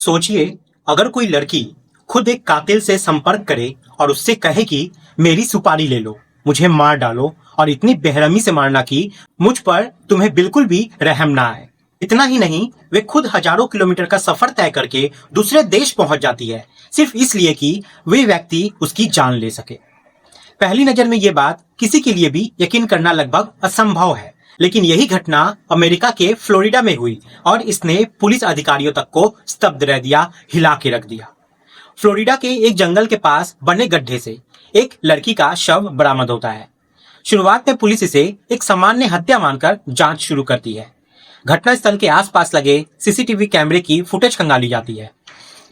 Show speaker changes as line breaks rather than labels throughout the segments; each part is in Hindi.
सोचिए, अगर कोई लड़की खुद एक कातिल से संपर्क करे और उससे कहे कि मेरी सुपारी ले लो, मुझे मार डालो, और इतनी बेरहमी से मारना कि मुझ पर तुम्हें बिल्कुल भी रहम ना आए। इतना ही नहीं, वे खुद हजारों किलोमीटर का सफर तय करके दूसरे देश पहुंच जाती है, सिर्फ इसलिए कि वे व्यक्ति उसकी जान ले सके। पहली नजर में ये बात किसी के लिए भी यकीन करना लगभग असंभव है, लेकिन यही घटना अमेरिका के फ्लोरिडा में हुई और इसने पुलिस अधिकारियों तक को स्तब्ध रह दिया, हिला के रख दिया। फ्लोरिडा के एक जंगल के पास बने गड्ढे से एक लड़की का शव बरामद होता है। शुरुआत में पुलिस इसे एक सामान्य हत्या मानकर जांच शुरू करती है। घटनास्थल के आसपास लगे सीसीटीवी कैमरे की फुटेज खंगाली जाती है।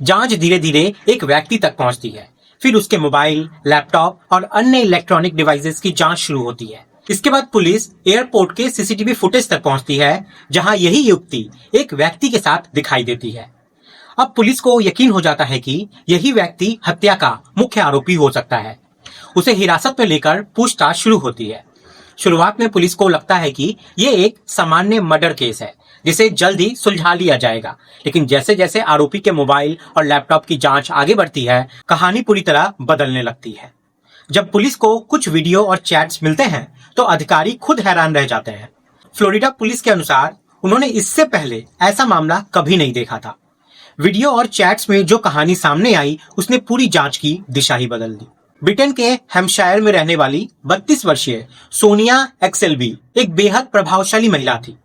जांच धीरे धीरे एक व्यक्ति तक पहुंचती है, फिर उसके मोबाइल, लैपटॉप और अन्य इलेक्ट्रॉनिक डिवाइसेस की जांच शुरू होती है। इसके बाद पुलिस एयरपोर्ट के सीसीटीवी फुटेज तक पहुंचती है, जहां यही युवती एक व्यक्ति के साथ दिखाई देती है। अब पुलिस को यकीन हो जाता है कि यही व्यक्ति हत्या का मुख्य आरोपी हो सकता है। उसे हिरासत में लेकर पूछताछ शुरू होती है। शुरुआत में पुलिस को लगता है कि ये एक सामान्य मर्डर केस है, जिसे जल्द ही सुलझा लिया जाएगा, लेकिन जैसे जैसे आरोपी के मोबाइल और लैपटॉप की जांच आगे बढ़ती है, कहानी पूरी तरह बदलने लगती है। जब पुलिस को कुछ वीडियो और चैट्स मिलते हैं, तो अधिकारी खुद हैरान रह जाते हैं। फ्लोरिडा पुलिस के अनुसार उन्होंने इससे पहले ऐसा मामला कभी नहीं देखा था। वीडियो और चैट्स में जो कहानी सामने आई, उसने पूरी जांच की दिशा ही बदल दी। ब्रिटेन के हैम्पशायर में रहने वाली 32 वर्षीय सोनिया एक्सेल्बी एक बेहद प्रभावशाली महिला थी।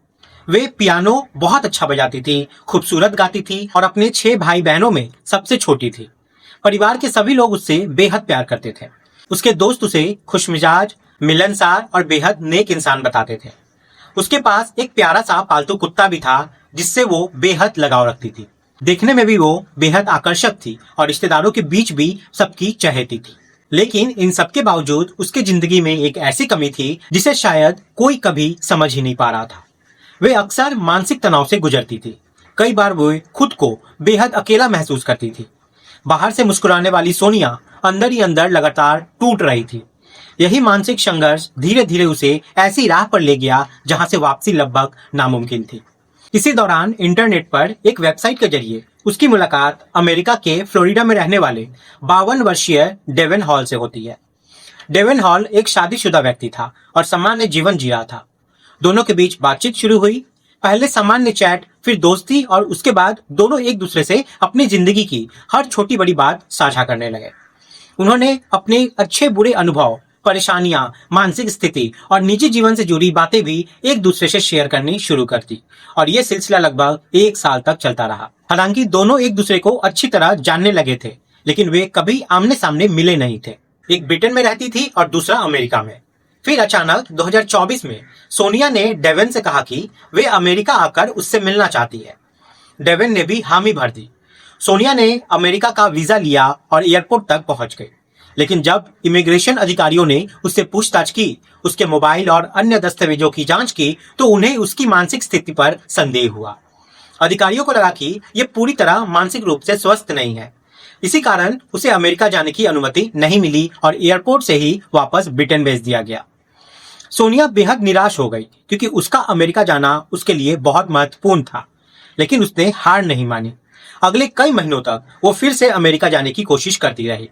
वे पियानो बहुत अच्छा बजाती थी, खूबसूरत गाती थी और अपने 6 भाई बहनों में सबसे छोटी थी। परिवार के सभी लोग उससे बेहद प्यार करते थे। उसके दोस्त उसे खुशमिजाज, मिलनसार और बेहद नेक इंसान बताते थे। उसके पास एक प्यारा सा पालतू कुत्ता भी था, जिससे वो बेहद लगाव रखती थी। देखने में भी वो बेहद आकर्षक थी और रिश्तेदारों के बीच भी सबकी चहेती थी। लेकिन इन सबके बावजूद उसके जिंदगी में एक ऐसी कमी थी जिसे शायद कोई कभी समझ ही नहीं पा रहा था। वे अक्सर मानसिक तनाव से गुजरती थी। कई बार वो खुद को बेहद अकेला महसूस करती थी। बाहर से मुस्कुराने वाली सोनिया अंदर ही अंदर लगातार टूट रही थी। यही मानसिक संघर्ष धीरे धीरे उसे ऐसी राह पर ले गया जहां से वापसी लगभग नामुमकिन थी। इसी दौरान इंटरनेट पर एक वेबसाइट के जरिए उसकी मुलाकात अमेरिका के फ्लोरिडा में रहने वाले 52 वर्षीय डेवन हॉल से होती है। डेवन हॉल एक शादीशुदा व्यक्ति था और सामान्य जीवन जी रहा था। दोनों के बीच बातचीत शुरू हुई। पहले सामान्य चैट, फिर दोस्ती, और उसके बाद दोनों एक दूसरे से अपनी जिंदगी की हर छोटी बड़ी बात साझा करने लगे। उन्होंने अपने अच्छे बुरे अनुभव, परेशानियां, मानसिक स्थिति और निजी जीवन से जुड़ी बातें भी एक दूसरे से शेयर करनी शुरू कर दी, और ये सिलसिला लगभग 1 साल तक चलता रहा। हालांकि दोनों एक दूसरे को अच्छी तरह जानने लगे थे, लेकिन वे कभी आमने सामने मिले नहीं थे। एक ब्रिटेन में रहती थी और दूसरा अमेरिका में। फिर अचानक 2024 में सोनिया ने डेवन से कहा कि वे अमेरिका आकर उससे मिलना चाहती है। डेवन ने भी हामी भर दी। सोनिया ने अमेरिका का वीजा लिया और एयरपोर्ट तक पहुंच गई। लेकिन जब इमिग्रेशन अधिकारियों ने उससे पूछताछ की, उसके मोबाइल और अन्य दस्तावेजों की जांच की, तो उन्हें उसकी मानसिक स्थिति पर संदेह हुआ। अधिकारियों को लगा कि यह पूरी तरह मानसिक रूप से स्वस्थ नहीं है। इसी कारण उसे अमेरिका जाने की अनुमति नहीं मिली और एयरपोर्ट से ही वापस ब्रिटेन भेज दिया गया। सोनिया बेहद निराश हो गई, क्योंकि उसका अमेरिका जाना उसके लिए बहुत महत्वपूर्ण था। लेकिन उसने हार नहीं मानी। अगले कई महीनों तक वो फिर से अमेरिका जाने की कोशिश करती रही।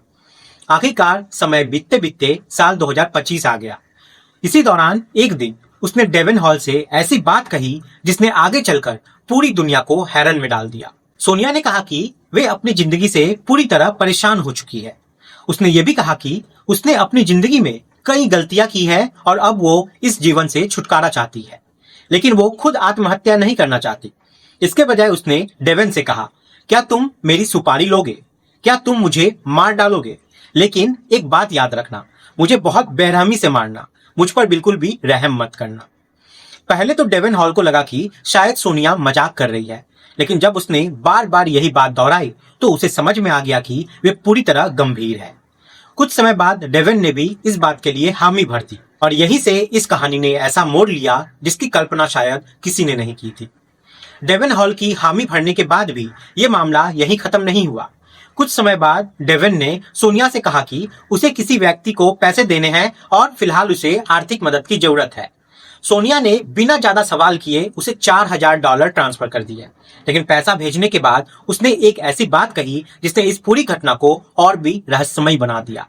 आखिरकार समय बीतते बीतते साल 2025 आ गया। इसी दौरान एक दिन उसने डेवन हॉल से ऐसी बात कही जिसने आगे चलकर पूरी दुनिया को हैरान में डाल दिया। सोनिया ने कहा कि वे अपनी जिंदगी से पूरी तरह परेशान हो चुकी है। उसने ये भी कहा कि उसने अपनी जिंदगी में कई गलतियां की है और अब वो इस जीवन से छुटकारा चाहती है, लेकिन वो खुद आत्महत्या नहीं करना चाहती। इसके बजाय उसने डेवन से कहा, क्या तुम मेरी सुपारी लोगे? क्या तुम मुझे मार डालोगे? लेकिन एक बात याद रखना, मुझे बहुत बेरहमी से मारना, मुझ पर बिल्कुल भी रहम मत करना। पहले तो डेवन हॉल को लगा कि शायद सोनिया मजाक कर रही है, लेकिन जब उसने बार बार यही बात दोहराई, तो उसे समझ में आ गया कि वे पूरी तरह गंभीर है। कुछ समय बाद डेवन ने भी इस बात के लिए हामी भर दी, और यहीं से इस कहानी ने ऐसा मोड़ लिया जिसकी कल्पना शायद किसी ने नहीं की थी। डेवन हॉल की हामी भरने के बाद भी ये मामला यहीं खत्म नहीं हुआ। कुछ समय बाद डेवन ने सोनिया से कहा कि उसे किसी व्यक्ति को पैसे देने हैं और फिलहाल उसे आर्थिक मदद की जरूरत है। सोनिया ने बिना ज्यादा सवाल किए उसे $4000 ट्रांसफर कर दिया। लेकिन पैसा भेजने के बाद उसने एक ऐसी बात कही जिसने इस पूरी घटना को और भी रहस्यमय बना दिया।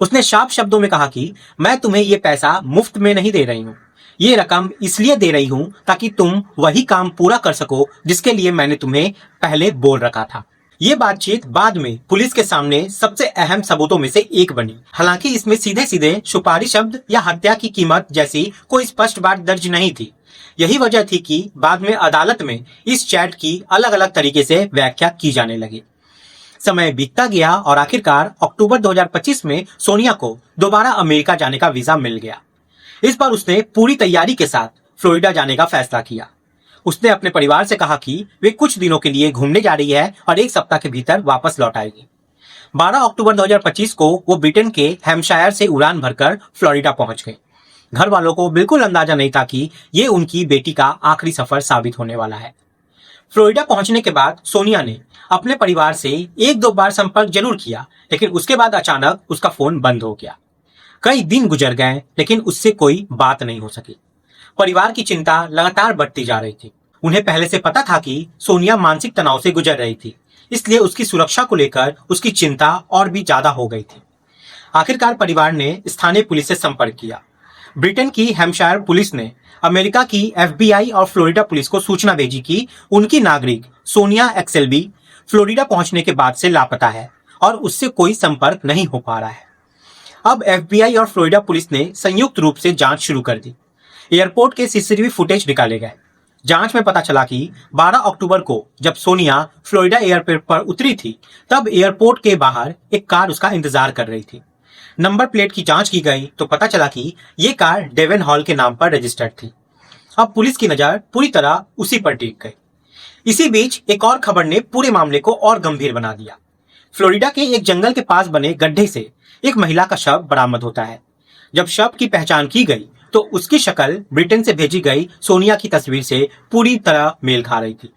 उसने साफ शब्दों में कहा कि मैं तुम्हें ये पैसा मुफ्त में नहीं दे रही हूँ, ये रकम इसलिए दे रही हूँ ताकि तुम वही काम पूरा कर सको जिसके लिए मैंने तुम्हें पहले बोल रखा था। ये बातचीत बाद में पुलिस के सामने सबसे अहम सबूतों में से एक बनी। हालांकि इसमें सीधे सीधे सुपारी शब्द या हत्या की कीमत जैसी कोई स्पष्ट बात दर्ज नहीं थी। यही वजह थी कि बाद में अदालत में इस चैट की अलग अलग तरीके से व्याख्या की जाने लगी। समय बीतता गया और आखिरकार अक्टूबर 2025 में सोनिया को दोबारा अमेरिका जाने का वीजा मिल गया। इस बार उसने पूरी तैयारी के साथ फ्लोरिडा जाने का फैसला किया। उसने अपने परिवार से कहा कि वे कुछ दिनों के लिए घूमने जा रही है और एक सप्ताह के भीतर वापस लौट आएगी। 12 अक्टूबर 2025 को वो ब्रिटेन के हैम्पशायर से उड़ान भरकर फ्लोरिडा पहुंच गए। घर वालों को बिल्कुल अंदाजा नहीं था कि ये उनकी बेटी का आखिरी सफर साबित होने वाला है। फ्लोरिडा पहुंचने के बाद सोनिया ने अपने परिवार से एक दो बार संपर्क जरूर किया, लेकिन उसके बाद अचानक उसका फोन बंद हो गया। कई दिन गुजर गए लेकिन उससे कोई बात नहीं हो सकी। परिवार की चिंता लगातार बढ़ती जा रही थी। उन्हें पहले से पता था कि सोनिया मानसिक तनाव से गुजर रही थी, इसलिए उसकी सुरक्षा को लेकर उसकी चिंता और भी ज्यादा हो गई थी। आखिरकार परिवार ने स्थानीय पुलिस से संपर्क किया। ब्रिटेन की हैम्पशायर पुलिस ने अमेरिका की FBI और फ्लोरिडा पुलिस को सूचना भेजी कि उनकी नागरिक सोनिया एक्सेल्बी फ्लोरिडा पहुंचने के बाद से लापता है और उससे कोई संपर्क नहीं हो पा रहा है। अब FBI और फ्लोरिडा पुलिस ने संयुक्त रूप से जांच शुरू कर दी। एयरपोर्ट के CCTV फुटेज निकाले गए। जांच में पता चला कि 12 अक्टूबर को जब सोनिया फ्लोरिडा एयरपोर्ट पर उतरी थी, तब एयरपोर्ट के बाहर एक कार उसका इंतजार कर रही थी। नंबर प्लेट की जांच की गई तो पता चला कि ये कार डेवन हॉल के नाम पर रजिस्टर्ड थी। अब पुलिस की नजर पूरी तरह उसी पर टिक गई। इसी बीच एक और खबर ने पूरे मामले को और गंभीर बना दिया। फ्लोरिडा के एक जंगल के पास बने गड्ढे से एक महिला का शव बरामद होता है। जब शव की पहचान की गई तो उसकी शक्ल ब्रिटेन से भेजी गई सोनिया की तस्वीर से पूरी तरह मेल खा रही थी।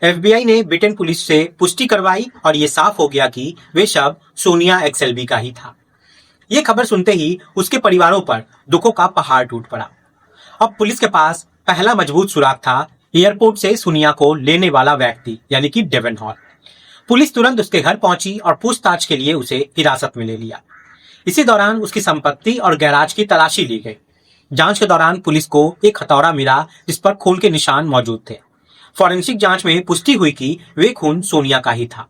FBI ने ब्रिटेन पुलिस से पुष्टि करवाई और ये साफ हो गया कि वे शव सोनिया एक्सेल्बी का ही था। ये खबर सुनते ही उसके परिवारों पर दुखों का पहाड़ टूट पड़ा। अब पुलिस के पास पहला मजबूत सुराग था एयरपोर्ट से सोनिया को लेने वाला व्यक्ति, यानी कि डेवन हॉल। पुलिस तुरंत उसके घर पहुंची और पूछताछ के लिए उसे हिरासत में ले लिया। इसी दौरान उसकी संपत्ति और गैराज की तलाशी ली गई। जांच के दौरान पुलिस को एक हथौड़ा मिला जिस पर खून के निशान मौजूद थे। फॉरेंसिक जांच में पुष्टि हुई कि वे खून सोनिया का ही था।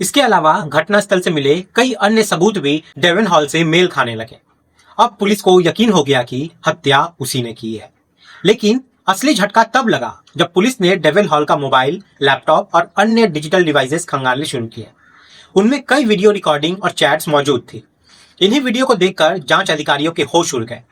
इसके अलावा घटनास्थल से मिले कई अन्य सबूत भी डेवन हॉल से मेल खाने लगे। अब पुलिस को यकीन हो गया कि हत्या उसी ने की है। लेकिन असली झटका तब लगा जब पुलिस ने डेवन हॉल का मोबाइल, लैपटॉप और अन्य डिजिटल डिवाइसेस खंगालने शुरू किए। उनमें कई वीडियो रिकॉर्डिंग और चैट्स मौजूद थी। इन्हीं वीडियो को देखकर जांच अधिकारियों के होश उड़ गए।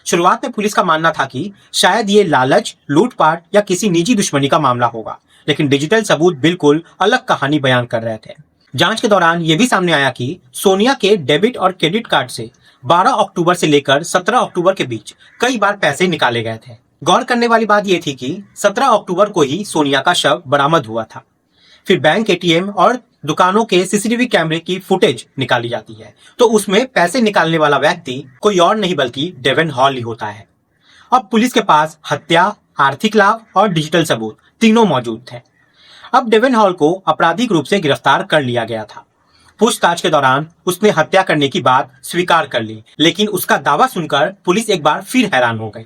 शुरुआत में पुलिस का मानना था कि शायद ये लालच, लूटपाट या किसी निजी दुश्मनी का मामला होगा, लेकिन डिजिटल सबूत बिल्कुल अलग कहानी बयान कर रहे थे। जांच के दौरान यह भी सामने आया कि सोनिया के डेबिट और क्रेडिट कार्ड से 12 अक्टूबर से लेकर 17 अक्टूबर के बीच कई बार पैसे निकाले गए थे। गौर करने वाली बात यह थी कि 17 अक्टूबर को ही सोनिया का शव बरामद हुआ था। फिर बैंक, ATM और दुकानों के CCTV कैमरे की फुटेज निकाली जाती है तो उसमें पैसे निकालने वाला व्यक्ति कोई और नहीं बल्कि डेवन हॉल ही होता है। अब पुलिस के पास हत्या, आर्थिक लाभ और डिजिटल सबूत तीनों मौजूद थे। अब डेवन हॉल को आपराधिक रूप से गिरफ्तार कर लिया गया था। पूछताछ के दौरान उसने हत्या करने की बात स्वीकार कर ली, लेकिन उसका दावा सुनकर पुलिस एक बार फिर हैरान हो गई।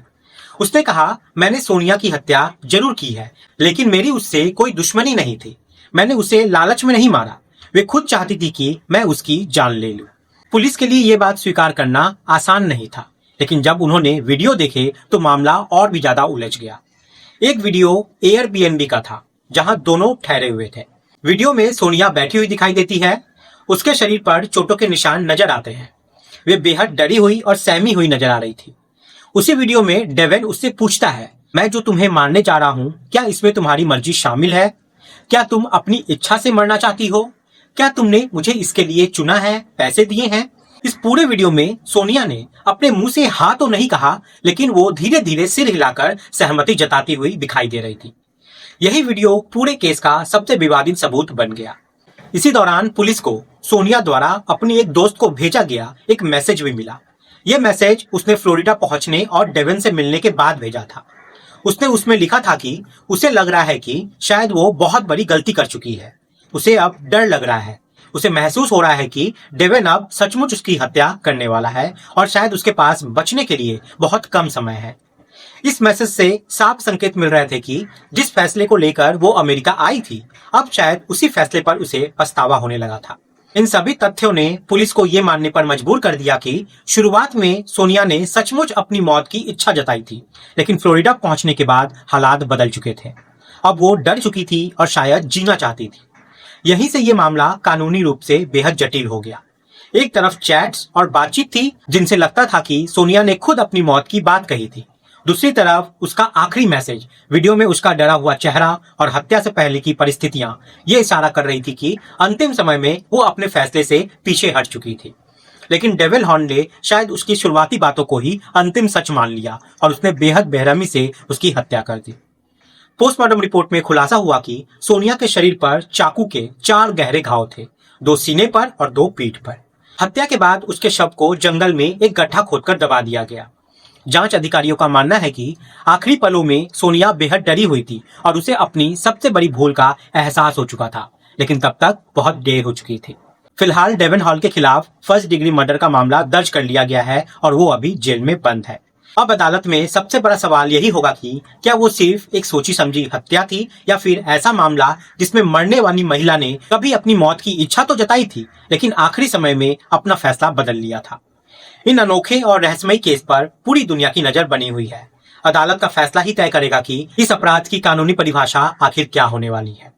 उसने कहा, मैंने सोनिया की हत्या जरूर की है, लेकिन मेरी उससे कोई दुश्मनी नहीं थी। मैंने उसे लालच में नहीं मारा। वे खुद चाहती थी कि मैं उसकी जान ले लूं। पुलिस के लिए यह बात स्वीकार करना आसान नहीं था, लेकिन जब उन्होंने वीडियो देखे तो मामला और भी ज्यादा उलझ गया। एक वीडियो Airbnb का था जहां दोनों ठहरे हुए थे। वीडियो में सोनिया बैठी हुई दिखाई देती है। उसके शरीर पर चोटों के निशान नजर आते हैं। वे बेहद डरी हुई और सहमी हुई नजर आ रही थी। उसी वीडियो में डेवन उससे पूछता है, मैं जो तुम्हें मारने जा रहा हूं, क्या इसमें तुम्हारी मर्जी शामिल है? क्या तुम अपनी इच्छा से मरना चाहती हो? क्या तुमने मुझे इसके लिए चुना है, पैसे दिए हैं? इस पूरे वीडियो में सोनिया ने अपने मुंह से हाँ तो नहीं कहा, लेकिन वो धीरे धीरे सिर हिलाकर सहमति जताती हुई दिखाई दे रही थी। यही वीडियो पूरे केस का सबसे विवादित सबूत बन गया। इसी दौरान पुलिस को सोनिया द्वारा अपनी एक दोस्त को भेजा गया एक मैसेज भी मिला। यह मैसेज उसने फ्लोरिडा पहुंचने और डेवन से मिलने के बाद भेजा था। उसने उसमें लिखा था कि उसे लग रहा है कि शायद वो बहुत बड़ी गलती कर चुकी है। उसे अब डर लग रहा है। उसे महसूस हो रहा है कि डेवन अब सचमुच उसकी हत्या करने वाला है और शायद उसके पास बचने के लिए बहुत कम समय है। इस मैसेज से साफ संकेत मिल रहे थे कि जिस फैसले को लेकर वो अमेरिका आई थी, अब शायद उसी फैसले पर उसे पछतावा होने लगा था। इन सभी तथ्यों ने पुलिस को ये मानने पर मजबूर कर दिया कि शुरुआत में सोनिया ने सचमुच अपनी मौत की इच्छा जताई थी, लेकिन फ्लोरिडा पहुंचने के बाद हालात बदल चुके थे। अब वो डर चुकी थी और शायद जीना चाहती थी। यहीं से ये मामला कानूनी रूप से बेहद जटिल हो गया। एक तरफ चैट्स और बातचीत थी जिनसे लगता था कि सोनिया ने खुद अपनी मौत की बात कही थी। दूसरी तरफ उसका आखिरी मैसेज, वीडियो में उसका डरा हुआ चेहरा और हत्या से पहले की परिस्थितियां ये इशारा कर रही थी कि अंतिम समय में वो अपने फैसले से पीछे हट चुकी थी। लेकिन डेविल हॉर्न ने शायद उसकी शुरुआती बातों को ही अंतिम सच मान लिया और उसने बेहद बेरहमी से उसकी हत्या कर दी। पोस्टमार्टम रिपोर्ट में खुलासा हुआ कि सोनिया के शरीर पर चाकू के 4 गहरे घाव थे, 2 सीने पर और 2 पीठ पर। हत्या के बाद उसके शव को जंगल में एक गड्ढा खोदकर दबा दिया गया। जांच अधिकारियों का मानना है कि आखिरी पलों में सोनिया बेहद डरी हुई थी और उसे अपनी सबसे बड़ी भूल का एहसास हो चुका था, लेकिन तब तक बहुत देर हो चुकी थी। फिलहाल डेवन हॉल के खिलाफ फर्स्ट डिग्री मर्डर का मामला दर्ज कर लिया गया है और वो अभी जेल में बंद है। अब अदालत में सबसे बड़ा सवाल यही होगा कि क्या वो सिर्फ एक सोची समझी हत्या थी या फिर ऐसा मामला जिसमें मरने वाली महिला ने कभी अपनी मौत की इच्छा तो जताई थी, लेकिन आखिरी समय में अपना फैसला बदल लिया था। इन अनोखे और रहस्यमयी केस पर पूरी दुनिया की नजर बनी हुई है। अदालत का फैसला ही तय करेगा कि इस अपराध की कानूनी परिभाषा आखिर क्या होने वाली है।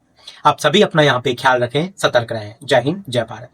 आप सभी अपना यहाँ पे ख्याल रखें, सतर्क रहें। जय हिंद, जय भारत।